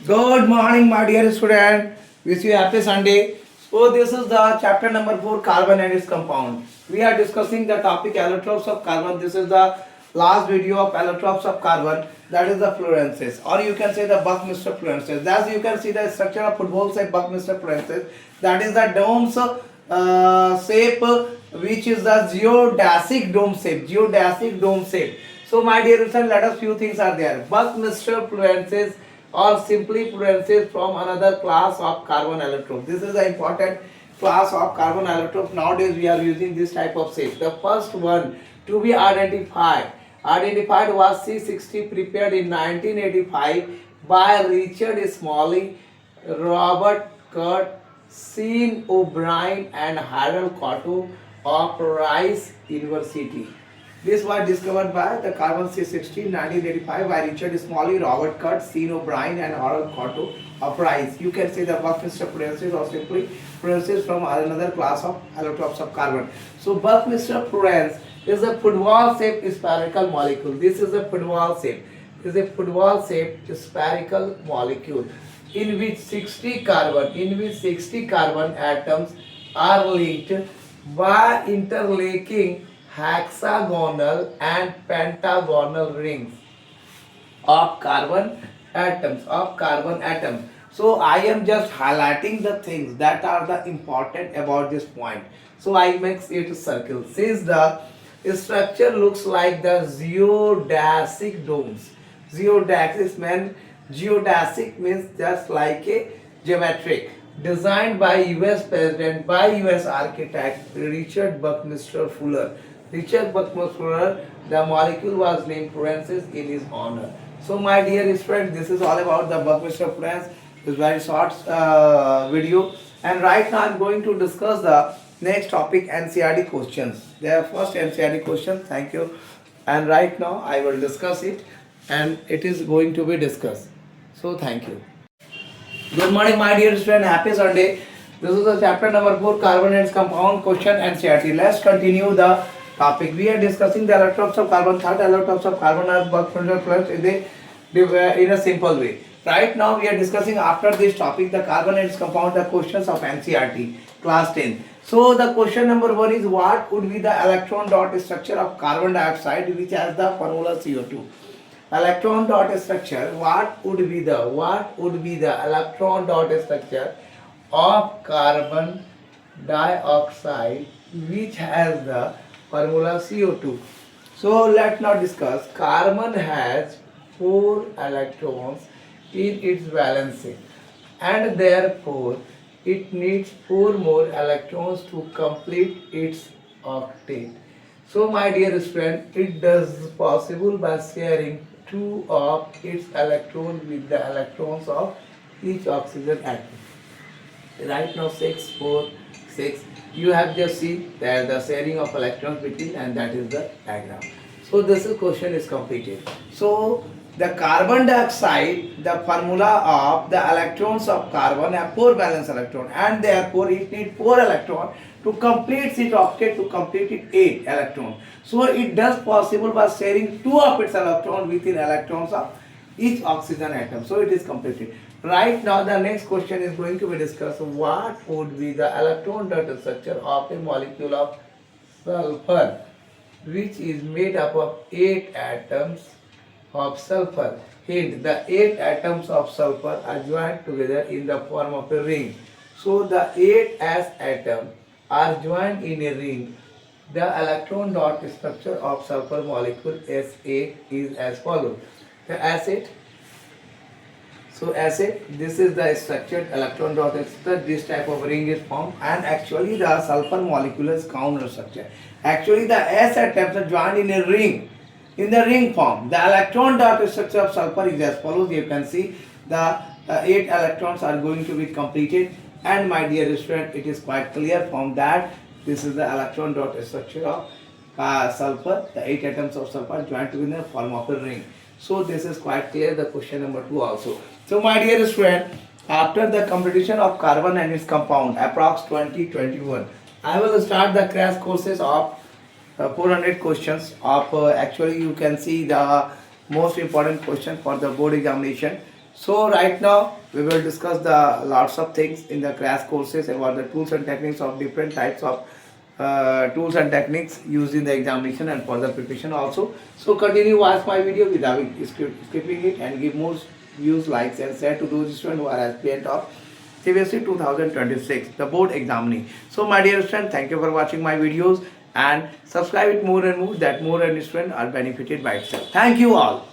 Good morning, my dear student. Wish you happy Sunday. So this is the chapter number 4, carbon and its compound. We are discussing the topic allotropes of carbon. This is the last video of allotropes of carbon. That is the Fullerences, or you can say the Buckminster Fullerences. As you can see the structure of football say Buckminster Fullerences. That is the dome's shape, which is the geodesic dome shape. Geodesic dome shape. So my dear student, let us few things are there. Buckminster Fullerences or simply Fullerences from another class of carbon allotrope. This is the important class of carbon allotrope. Nowadays we are using this type of shape. The first one to be identified was C60, prepared in 1985 by Richard Smalley, Robert Kurt, Sean O'Brien and Harold Cotto of Rice University. This was discovered by the carbon C60 in 1985 by Richard Smalley, Robert Kurt, Sean O'Brien and Harold Cotto of Rice. You can say the Buckminster Fullerences or simply Fullerences from another class of allotropes of carbon. So Buckminster Fullerences is a football-shaped spherical molecule. This is a football shape. This is a football-shaped spherical molecule in which 60 carbon atoms are linked by interlinking hexagonal and pentagonal rings of carbon atoms. So I am just highlighting the things that are the important about this point. So I make it a circle. Since the structure looks like the geodesic domes. Geodesic means just like a geometric. Designed by US architect Richard Buckminster Fuller. The molecule was named Fullerences in his honor. So my dear friends, this is all about the Buckminster Fullerences. It's very short video, and right now I'm going to discuss the next topic, NCERT questions. They are first NCERT question. Thank you. And right now I will discuss it, and it is going to be discussed. So thank you. Good morning, my dear student. Happy Sunday. This is the chapter number 4, carbon and its compound question NCERT. Let's continue the topic. We are discussing the allotropes of carbon. Third allotropes of carbon are Buckminster Fullerences in a simple way. Right now we are discussing after this topic the carbon and its compound, the questions of NCERT class 10. So the question number 1 is, what would be the electron dot structure of carbon dioxide which has the formula CO2? Electron dot structure, what would be the electron dot structure of carbon dioxide which has the formula CO2? So let's now discuss. Carbon has 4 electrons in its valency, and therefore it needs 4 more electrons to complete its octet. So my dear friend, it does possible by sharing 2 of its electrons with the electrons of each oxygen atom. Right now 6, 4, 6. You have just seen that the sharing of electrons between, and that is the diagram. So this question is completed. So the carbon dioxide, the formula of the electrons of carbon have 4 valence electron, and therefore it needs 4 electron to complete its octet, to complete it 8 electron. So it does possible by sharing 2 of its electron within electrons of each oxygen atom. So it is completed. Right now the next question is going to be discussed. What would be the electron dot structure of a molecule of sulfur which is made up of 8 atoms of sulfur? Hint, the 8 atoms of sulfur are joined together in the form of a ring. So the 8 S atoms are joined in a ring. The electron dot structure of sulfur molecule S8 is as follows. The acid. So acid, this is the structured electron dot structure. This type of ring is formed, and actually the sulfur molecule is counter structure. Actually the S atoms are joined in a ring. In the ring form, the electron dot structure of sulfur is as follows. You can see the 8 electrons are going to be completed, and my dear student, it is quite clear from that this is the electron dot structure of sulfur. The 8 atoms of sulfur joined together in the form of a ring. So this is quite clear. The question number 2 also. So my dear student, after the completion of carbon and its compound, approx 2021, I will start the crash courses of 400 questions of actually you can see the most important question for the board examination. So right now we will discuss the lots of things in the crash courses about the tools and techniques of different types of tools and techniques used in the examination and for the preparation also. So continue watch my video without skipping it and give more views, likes and share to those students who are aspirant of CBSE 2026, the board examining. So my dear students, thank you for watching my videos and subscribe it more and more that more and students are benefited by itself. Thank you all.